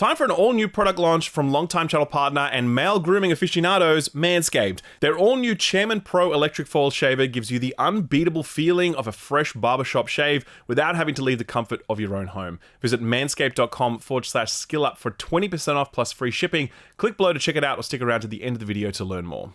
Time for an all-new product launch from longtime channel partner and male grooming aficionados, Manscaped. Their all-new Chairman Pro electric foil shaver gives you the unbeatable feeling of a fresh barbershop shave without having to leave the comfort of your own home. Visit manscaped.com/skillup for 20% off plus free shipping. Click below to check it out or stick around to the end of the video to learn more.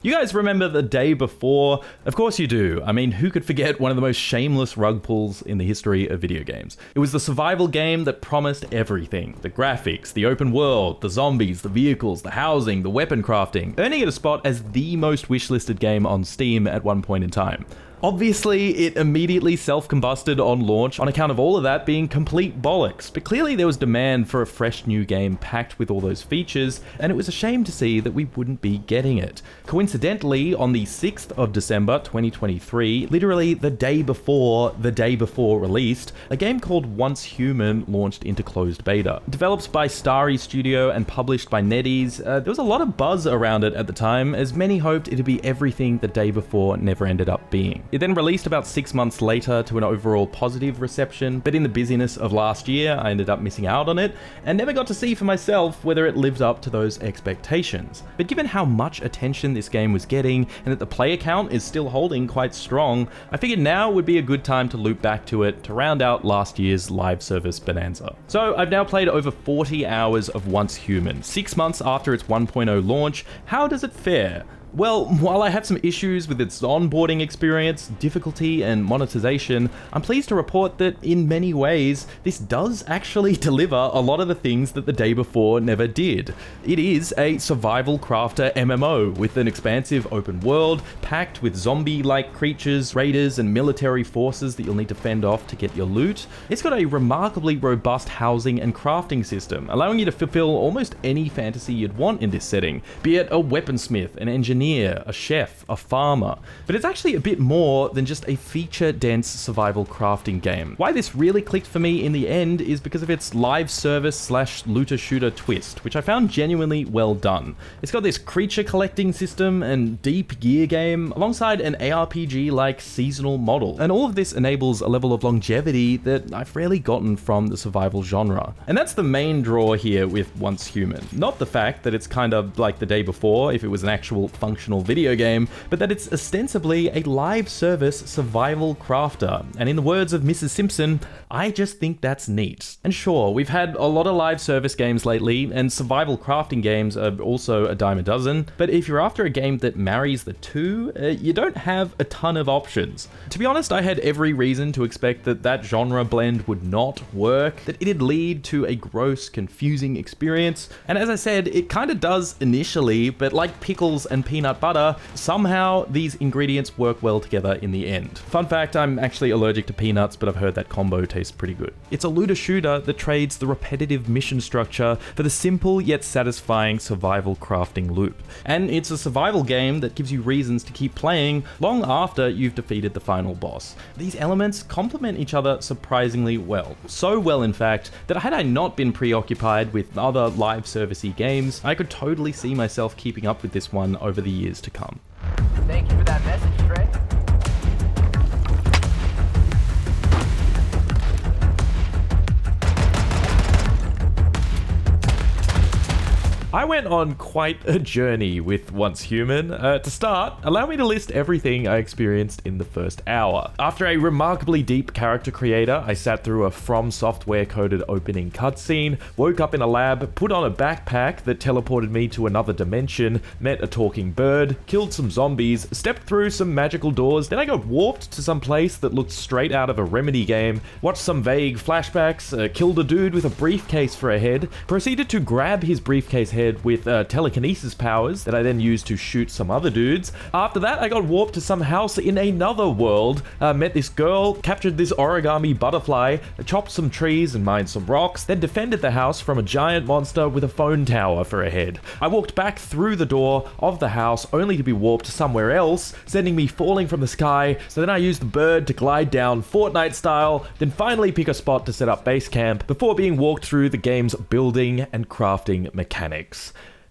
You guys remember the day before? Of course you do. I mean, who could forget one of the most shameless rug pulls in the history of video games? It was the survival game that promised everything. The graphics, the open world, the zombies, the vehicles, the housing, the weapon crafting, earning it a spot as the most wishlisted game on Steam at one point in time. Obviously, it immediately self-combusted on launch on account of all of that being complete bollocks, but clearly there was demand for a fresh new game packed with all those features, and it was a shame to see that we wouldn't be getting it. Coincidentally, on the 6th of December 2023, literally the day before released, a game called Once Human launched into closed beta. Developed by Starry Studio and published by NetEase, there was a lot of buzz around it at the time, as many hoped it'd be everything the day before never ended up being. It then released about 6 months later to an overall positive reception, but in the busyness of last year, I ended up missing out on it, and never got to see for myself whether it lived up to those expectations. But given how much attention this game was getting, and that the player count is still holding quite strong, I figured now would be a good time to loop back to it to round out last year's live service bonanza. So I've now played over 40 hours of Once Human, 6 months after its 1.0 launch. How does it fare? Well, while I have some issues with its onboarding experience, difficulty, and monetization, I'm pleased to report that in many ways, this does actually deliver a lot of the things that the day before never did. It is a survival crafter MMO with an expansive open world, packed with zombie-like creatures, raiders, and military forces that you'll need to fend off to get your loot. It's got a remarkably robust housing and crafting system, allowing you to fulfill almost any fantasy you'd want in this setting, be it a weaponsmith, an engineer, a chef, a farmer. But it's actually a bit more than just a feature-dense survival crafting game. Why this really clicked for me in the end is because of its live service / looter-shooter twist, which I found genuinely well done. It's got this creature collecting system and deep gear game, alongside an ARPG-like seasonal model. And all of this enables a level of longevity that I've rarely gotten from the survival genre. And that's the main draw here with Once Human. Not the fact that it's kind of like the day before if it was an actual functional video game, but that it's ostensibly a live service survival crafter. And in the words of Mrs. Simpson, I just think that's neat. And sure, we've had a lot of live service games lately, and survival crafting games are also a dime a dozen, but if you're after a game that marries the two, you don't have a ton of options. To be honest, I had every reason to expect that that genre blend would not work, that it'd lead to a gross, confusing experience, and as I said, it kind of does initially, but like pickles and peanut butter, somehow these ingredients work well together in the end. Fun fact, I'm actually allergic to peanuts, but I've heard that combo tastes pretty good. It's a looter shooter that trades the repetitive mission structure for the simple yet satisfying survival crafting loop. And it's a survival game that gives you reasons to keep playing long after you've defeated the final boss. These elements complement each other surprisingly well. So well, in fact, that had I not been preoccupied with other live servicey games, I could totally see myself keeping up with this one over the years to come. Thank you for that message, Trey. I went on quite a journey with Once Human. To start, allow me to list everything I experienced in the first hour. After a remarkably deep character creator, I sat through a From Software coded opening cutscene, woke up in a lab, put on a backpack that teleported me to another dimension, met a talking bird, killed some zombies, stepped through some magical doors, then I got warped to some place that looked straight out of a Remedy game, watched some vague flashbacks, killed a dude with a briefcase for a head, proceeded to grab his briefcase head with telekinesis powers that I then used to shoot some other dudes. After that, I got warped to some house in another world, met this girl, captured this origami butterfly, chopped some trees and mined some rocks, then defended the house from a giant monster with a phone tower for a head. I walked back through the door of the house only to be warped somewhere else, sending me falling from the sky, so then I used the bird to glide down Fortnite style, then finally pick a spot to set up base camp before being walked through the game's building and crafting mechanics.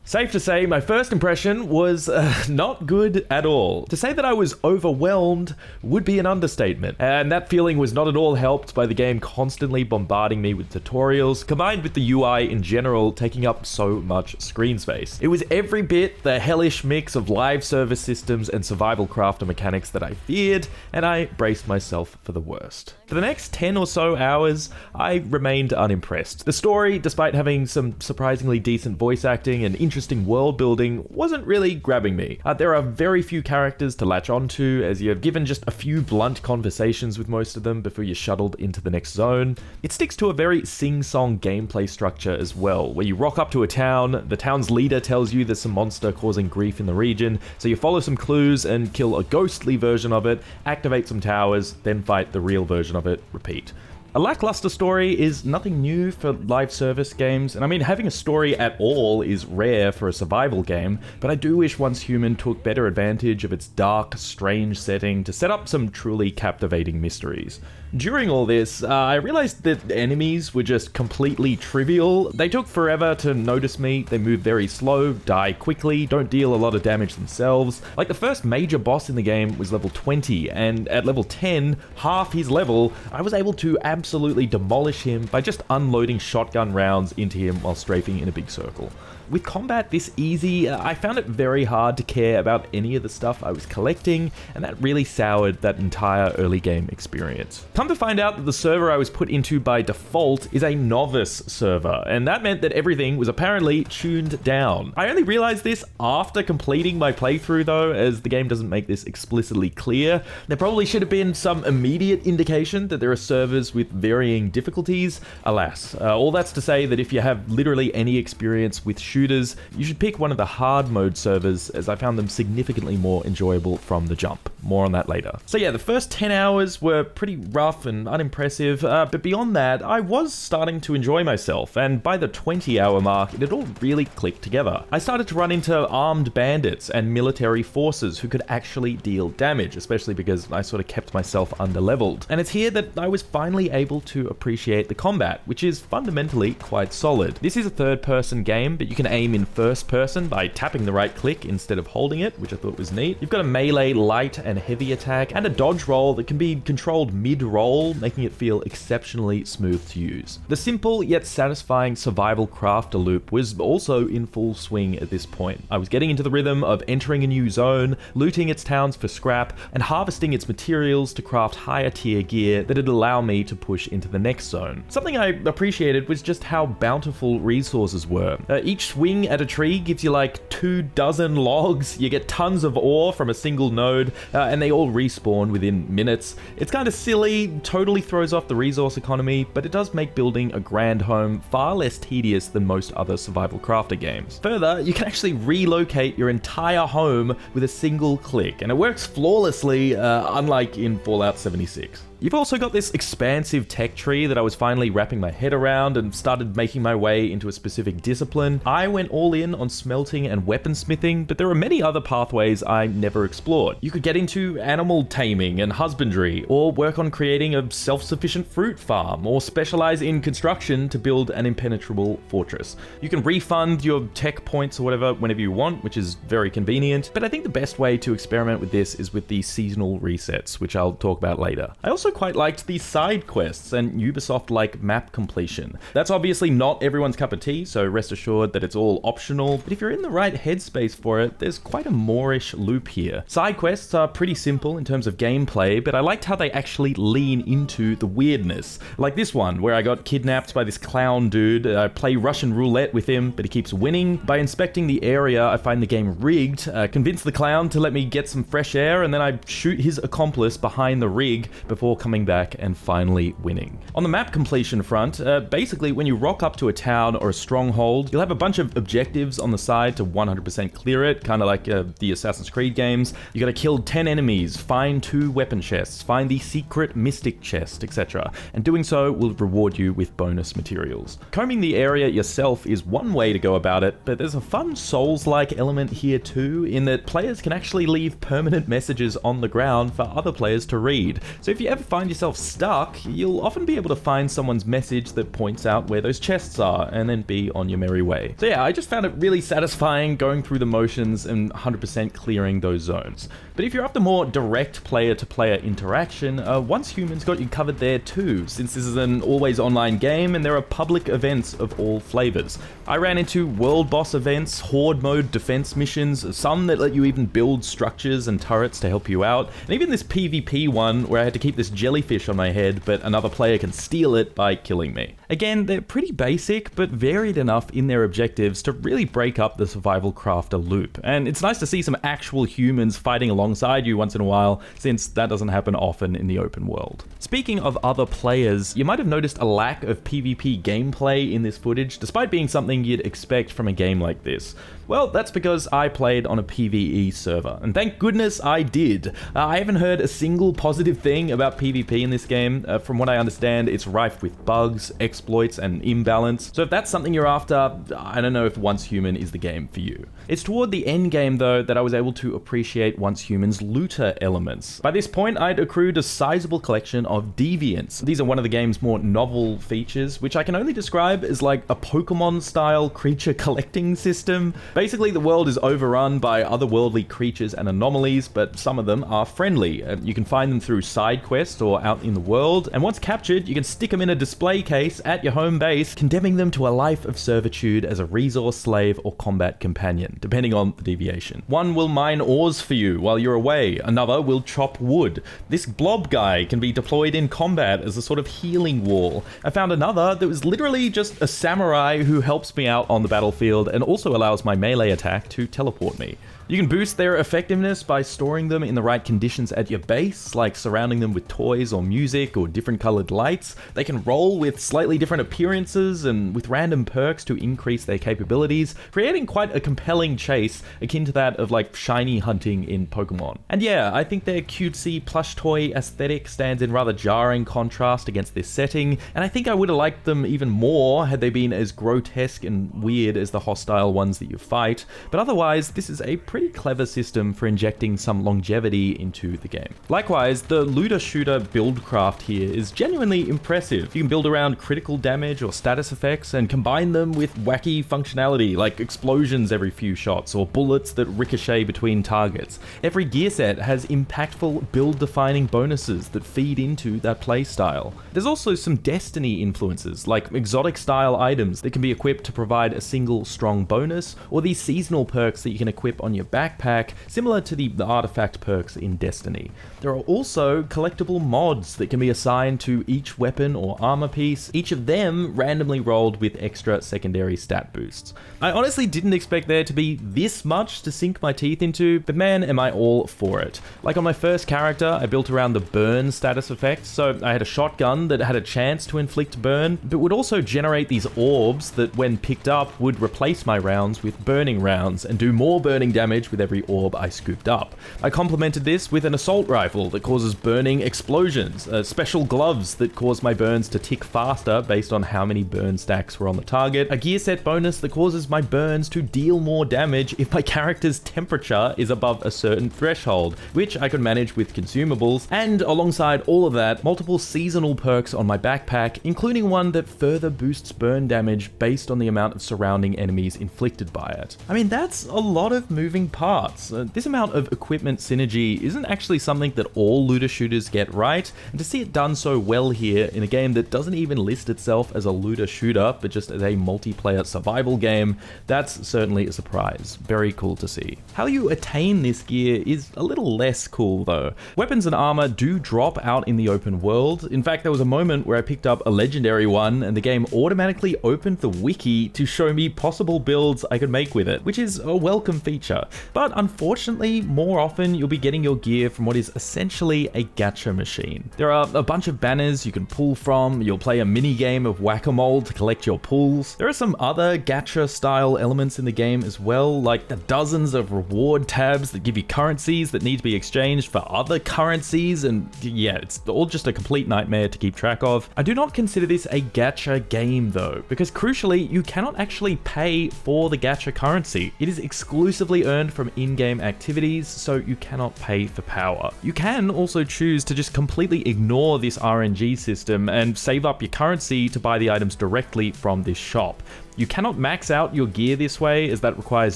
Safe to say, my first impression was not good at all. To say that I was overwhelmed would be an understatement, and that feeling was not at all helped by the game constantly bombarding me with tutorials, combined with the UI in general taking up so much screen space. It was every bit the hellish mix of live service systems and survival crafter mechanics that I feared, and I braced myself for the worst. For the next 10 or so hours, I remained unimpressed. The story, despite having some surprisingly decent voice acting and interesting world building, wasn't really grabbing me. There are very few characters to latch onto, as you're given just a few blunt conversations with most of them before you're shuttled into the next zone. It sticks to a very sing-song gameplay structure as well, where you rock up to a town, the town's leader tells you there's some monster causing grief in the region, so you follow some clues and kill a ghostly version of it, activate some towers, then fight the real version of it, repeat. A lackluster story is nothing new for live service games, and I mean, having a story at all is rare for a survival game, but I do wish Once Human took better advantage of its dark, strange setting to set up some truly captivating mysteries. During all this, I realized that enemies were just completely trivial. They took forever to notice me, they move very slow, die quickly, don't deal a lot of damage themselves. Like, the first major boss in the game was level 20, and at level 10, half his level, I was able to absolutely demolish him by just unloading shotgun rounds into him while strafing in a big circle. With combat this easy, I found it very hard to care about any of the stuff I was collecting, and that really soured that entire early game experience. Come to find out that the server I was put into by default is a novice server, and that meant that everything was apparently tuned down. I only realized this after completing my playthrough though, as the game doesn't make this explicitly clear. There probably should have been some immediate indication that there are servers with varying difficulties. Alas, all that's to say that if you have literally any experience with shooters, you should pick one of the hard mode servers, as I found them significantly more enjoyable from the jump. More on that later. So yeah, the first 10 hours were pretty rough and unimpressive, but beyond that, I was starting to enjoy myself, and by the 20-hour mark, it had all really clicked together. I started to run into armed bandits and military forces who could actually deal damage, especially because I sort of kept myself underleveled. And it's here that I was finally able to appreciate the combat, which is fundamentally quite solid. This is a third-person game, but you can aim in first person by tapping the right click instead of holding it, which I thought was neat. You've got a melee, light, and heavy attack, and a dodge roll that can be controlled mid-roll, making it feel exceptionally smooth to use. The simple yet satisfying survival crafter loop was also in full swing at this point. I was getting into the rhythm of entering a new zone, looting its towns for scrap, and harvesting its materials to craft higher tier gear that'd allow me to push into the next zone. Something I appreciated was just how bountiful resources were. Each swing at a tree gives you like 24 logs, you get tons of ore from a single node, and they all respawn within minutes. It's kind of silly, totally throws off the resource economy, but it does make building a grand home far less tedious than most other survival crafter games. Further, you can actually relocate your entire home with a single click, and it works flawlessly, unlike in Fallout 76. You've also got this expansive tech tree that I was finally wrapping my head around and started making my way into a specific discipline. I went all in on smelting and weaponsmithing, but there are many other pathways I never explored. You could get into animal taming and husbandry, or work on creating a self-sufficient fruit farm, or specialize in construction to build an impenetrable fortress. You can refund your tech points or whatever whenever you want, which is very convenient, but I think the best way to experiment with this is with the seasonal resets, which I'll talk about later. I also quite liked the side quests and Ubisoft-like map completion. That's obviously not everyone's cup of tea, so rest assured that it's all optional, but if you're in the right headspace for it, there's quite a Moorish loop here. Side quests are pretty simple in terms of gameplay, but I liked how they actually lean into the weirdness. Like this one, where I got kidnapped by this clown dude. I play Russian roulette with him, but he keeps winning. By inspecting the area, I find the game rigged, convince the clown to let me get some fresh air, and then I shoot his accomplice behind the rig before coming back and finally winning. On the map completion front, basically when you rock up to a town or a stronghold, you'll have a bunch of objectives on the side to 100% clear it, kind of like the Assassin's Creed games. You gotta kill 10 enemies, find 2 weapon chests, find the secret mystic chest, etc. And doing so will reward you with bonus materials. Combing the area yourself is one way to go about it, but there's a fun Souls-like element here too, in that players can actually leave permanent messages on the ground for other players to read. So if you ever find yourself stuck, you'll often be able to find someone's message that points out where those chests are and then be on your merry way. So yeah, I just found it really satisfying going through the motions and 100% clearing those zones. But if you're after more direct player-to-player interaction, Once Human's got you covered there too, since this is an always online game and there are public events of all flavors. I ran into world boss events, horde mode defense missions, some that let you even build structures and turrets to help you out, and even this PvP one where I had to keep this jellyfish on my head, but another player can steal it by killing me. Again, they're pretty basic, but varied enough in their objectives to really break up the survival crafter loop. And it's nice to see some actual humans fighting alongside you once in a while, since that doesn't happen often in the open world. Speaking of other players, you might have noticed a lack of PvP gameplay in this footage, despite being something you'd expect from a game like this. Well, that's because I played on a PvE server, and thank goodness I did. I haven't heard a single positive thing about PvP in this game. From what I understand, it's rife with bugs, exploits, and imbalance. So if that's something you're after, I don't know if Once Human is the game for you. It's toward the end game, though, that I was able to appreciate Once Human's looter elements. By this point, I'd accrued a sizable collection of Deviants. These are one of the game's more novel features, which I can only describe as like a Pokemon-style creature collecting system. Basically, the world is overrun by otherworldly creatures and anomalies, but some of them are friendly. You can find them through side quests or out in the world, and once captured, you can stick them in a display case at your home base, condemning them to a life of servitude as a resource slave or combat companion, depending on the deviation. One will mine ores for you while you're away, another will chop wood. This blob guy can be deployed in combat as a sort of healing wall. I found another that was literally just a samurai who helps me out on the battlefield and also allows my melee attack to teleport me. You can boost their effectiveness by storing them in the right conditions at your base, like surrounding them with toys or music or different colored lights. They can roll with slightly different appearances and with random perks to increase their capabilities, creating quite a compelling chase akin to that of like shiny hunting in Pokemon. And yeah, I think their cutesy plush toy aesthetic stands in rather jarring contrast against this setting, and I think I would have liked them even more had they been as grotesque and weird as the hostile ones that you fight, but otherwise this is a pretty clever system for injecting some longevity into the game. Likewise, the looter shooter build craft here is genuinely impressive. You can build around critical damage or status effects and combine them with wacky functionality like explosions every few shots or bullets that ricochet between targets. Every gear set has impactful build-defining bonuses that feed into that playstyle. There's also some Destiny influences like exotic style items that can be equipped to provide a single strong bonus, or these seasonal perks that you can equip on your backpack, similar to the artifact perks in Destiny. There are also collectible mods that can be assigned to each weapon or armor piece, each of them randomly rolled with extra secondary stat boosts. I honestly didn't expect there to be this much to sink my teeth into, but man, am I all for it. Like on my first character, I built around the burn status effect, so I had a shotgun that had a chance to inflict burn, but would also generate these orbs that when picked up would replace my rounds with burning rounds and do more burning damage with every orb I scooped up. I complemented this with an assault rifle that causes burning explosions, special gloves that cause my burns to tick faster based on how many burn stacks were on the target, a gear set bonus that causes my burns to deal more damage if my character's temperature is above a certain threshold, which I could manage with consumables, and alongside all of that, multiple seasonal perks on my backpack, including one that further boosts burn damage based on the amount of surrounding enemies inflicted by it. I mean, that's a lot of moving parts. This amount of equipment synergy isn't actually something that all looter shooters get right, and to see it done so well here in a game that doesn't even list itself as a looter shooter, but just as a multiplayer survival game, that's certainly a surprise. Very cool to see. How you attain this gear is a little less cool though. Weapons and armor do drop out in the open world. In fact, there was a moment where I picked up a legendary one and the game automatically opened the wiki to show me possible builds I could make with it, which is a welcome feature. But unfortunately, more often you'll be getting your gear from what is essentially a gacha machine. There are a bunch of banners you can pull from, you'll play a mini game of whack-a-mole to collect your pulls. There are some other gacha style elements in the game as well, like the dozens of reward tabs that give you currencies that need to be exchanged for other currencies, and yeah, it's all just a complete nightmare to keep track of. I do not consider this a gacha game though, because crucially, you cannot actually pay for the gacha currency. It is exclusively earned earned from in-game activities, so you cannot pay for power. You can also choose to just completely ignore this RNG system and save up your currency to buy the items directly from this shop. You cannot max out your gear this way, as that requires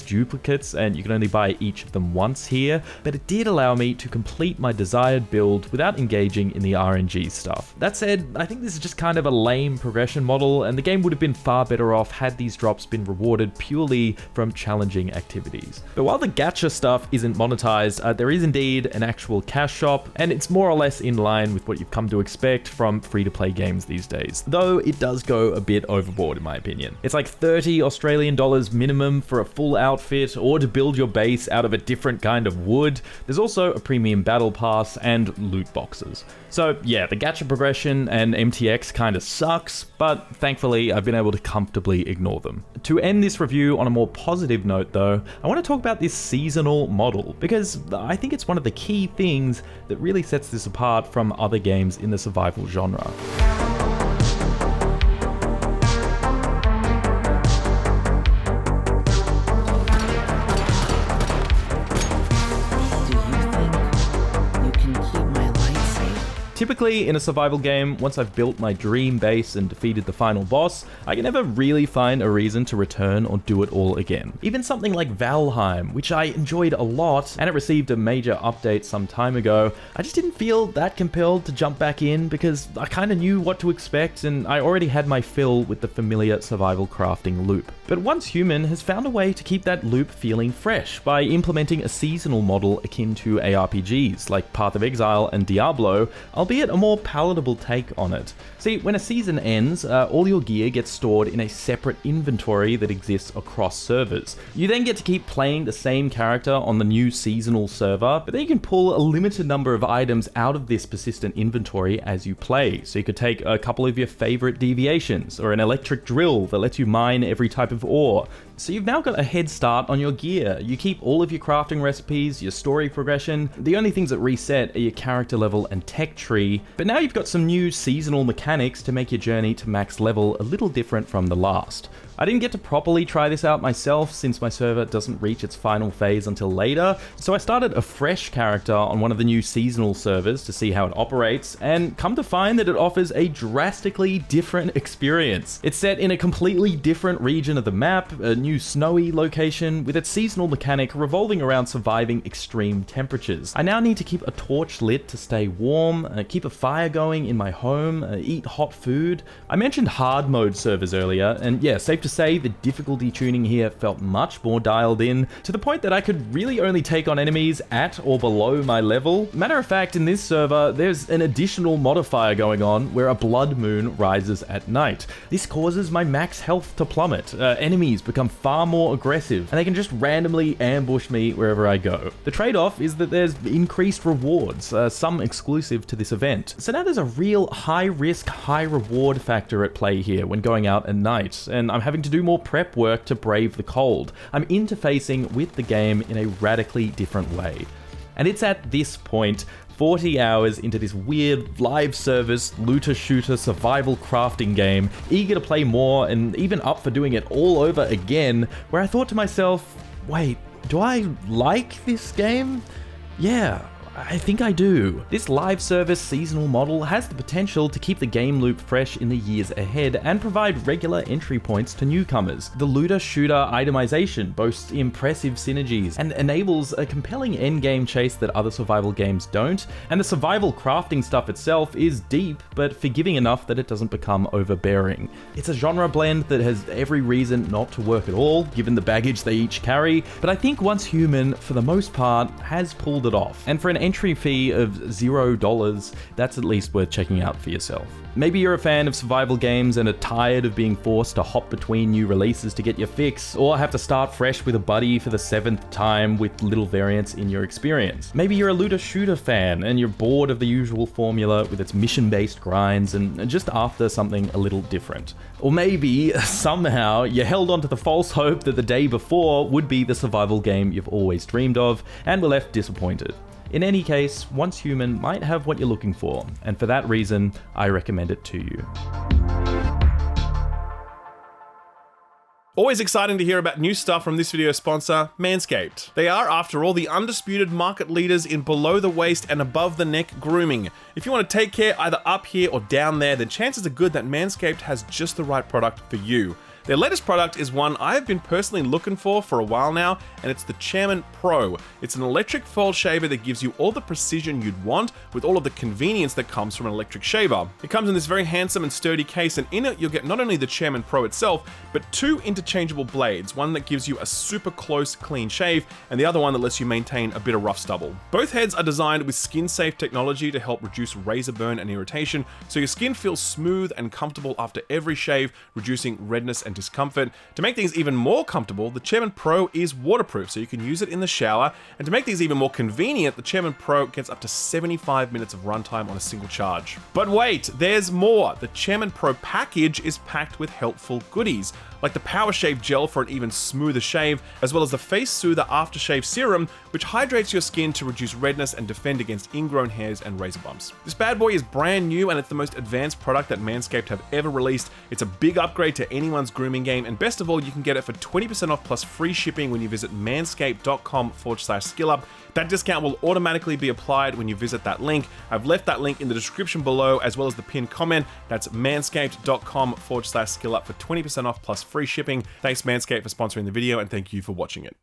duplicates and you can only buy each of them once here, but it did allow me to complete my desired build without engaging in the RNG stuff. That said, I think this is just kind of a lame progression model, and the game would have been far better off had these drops been rewarded purely from challenging activities. But while the gacha stuff isn't monetized, there is indeed an actual cash shop, and it's more or less in line with what you've come to expect from free-to-play games these days, though it does go a bit overboard in my opinion. It's like 30 Australian dollars minimum for a full outfit, or to build your base out of a different kind of wood. There's also a premium battle pass and loot boxes. So yeah, the gacha progression and MTX kind of sucks, but thankfully I've been able to comfortably ignore them. To end this review on a more positive note though, I want to talk about this seasonal model, because I think it's one of the key things that really sets this apart from other games in the survival genre. Typically, in a survival game, once I've built my dream base and defeated the final boss, I can never really find a reason to return or do it all again. Even something like Valheim, which I enjoyed a lot, and it received a major update some time ago, I just didn't feel that compelled to jump back in because I kinda knew what to expect and I already had my fill with the familiar survival crafting loop. But Once Human has found a way to keep that loop feeling fresh by implementing a seasonal model akin to ARPGs like Path of Exile and Diablo, albeit a more palatable take on it. See, when a season ends, all your gear gets stored in a separate inventory that exists across servers. You then get to keep playing the same character on the new seasonal server, but then you can pull a limited number of items out of this persistent inventory as you play. So you could take a couple of your favorite deviations, or an electric drill that lets you mine every type of ore. So you've now got a head start on your gear. You keep all of your crafting recipes, your story progression. The only things that reset are your character level and tech tree, but now you've got some new seasonal mechanics to make your journey to max level a little different from the last. I didn't get to properly try this out myself since my server doesn't reach its final phase until later, so I started a fresh character on one of the new seasonal servers to see how it operates, and come to find that it offers a drastically different experience. It's set in a completely different region of the map, a new snowy location, with its seasonal mechanic revolving around surviving extreme temperatures. I now need to keep a torch lit to stay warm, keep a fire going in my home, eat hot food. I mentioned hard mode servers earlier, and yeah, safe to say the difficulty tuning here felt much more dialed in, to the point that I could really only take on enemies at or below my level. Matter of fact, in this server, there's an additional modifier going on where a blood moon rises at night. This causes my max health to plummet. Enemies become far more aggressive, and they can just randomly ambush me wherever I go. The trade-off is that there's increased rewards, some exclusive to this event. So now there's a real high-risk, high-reward factor at play here when going out at night, and I'm having to do more prep work to brave the cold. I'm interfacing with the game in a radically different way. And it's at this point, 40 hours into this weird live service, looter-shooter survival crafting game, eager to play more and even up for doing it all over again, where I thought to myself, wait, do I like this game? Yeah, I think I do. This live service seasonal model has the potential to keep the game loop fresh in the years ahead and provide regular entry points to newcomers. The looter-shooter itemization boasts impressive synergies and enables a compelling endgame chase that other survival games don't, and the survival crafting stuff itself is deep, but forgiving enough that it doesn't become overbearing. It's a genre blend that has every reason not to work at all, given the baggage they each carry, but I think Once Human, for the most part, has pulled it off. And for an entry fee of $0, that's at least worth checking out for yourself. Maybe you're a fan of survival games and are tired of being forced to hop between new releases to get your fix, or have to start fresh with a buddy for the 7th time with little variance in your experience. Maybe you're a looter-shooter fan and you're bored of the usual formula with its mission-based grinds and just after something a little different. Or maybe, somehow, you held onto the false hope that the day before would be the survival game you've always dreamed of and were left disappointed. In any case, Once Human might have what you're looking for, and for that reason, I recommend it to you. Always exciting to hear about new stuff from this video sponsor, Manscaped. They are, after all, the undisputed market leaders in below the waist and above the neck grooming. If you want to take care either up here or down there, then chances are good that Manscaped has just the right product for you. Their latest product is one I have been personally looking for a while now, and it's the Chairman Pro. It's an electric fold shaver that gives you all the precision you'd want with all of the convenience that comes from an electric shaver. It comes in this very handsome and sturdy case, and in it you'll get not only the Chairman Pro itself, but two interchangeable blades, one that gives you a super close, clean shave, and the other one that lets you maintain a bit of rough stubble. Both heads are designed with skin-safe technology to help reduce razor burn and irritation, so your skin feels smooth and comfortable after every shave, reducing redness and discomfort. To make things even more comfortable, the Chairman Pro is waterproof, so you can use it in the shower, and to make things even more convenient, the Chairman Pro gets up to 75 minutes of runtime on a single charge. But wait, there's more! The Chairman Pro package is packed with helpful goodies, like the Power Shave Gel for an even smoother shave, as well as the Face Soother Aftershave Serum, which hydrates your skin to reduce redness and defend against ingrown hairs and razor bumps. This bad boy is brand new, and it's the most advanced product that Manscaped have ever released. It's a big upgrade to anyone's grooming game, and best of all, you can get it for 20% off plus free shipping when you visit manscaped.com/skillup. That discount will automatically be applied when you visit that link. I've left that link in the description below, as well as the pinned comment. That's manscaped.com/skillup for 20% off plus free shipping. Thanks Manscaped for sponsoring the video, and thank you for watching it.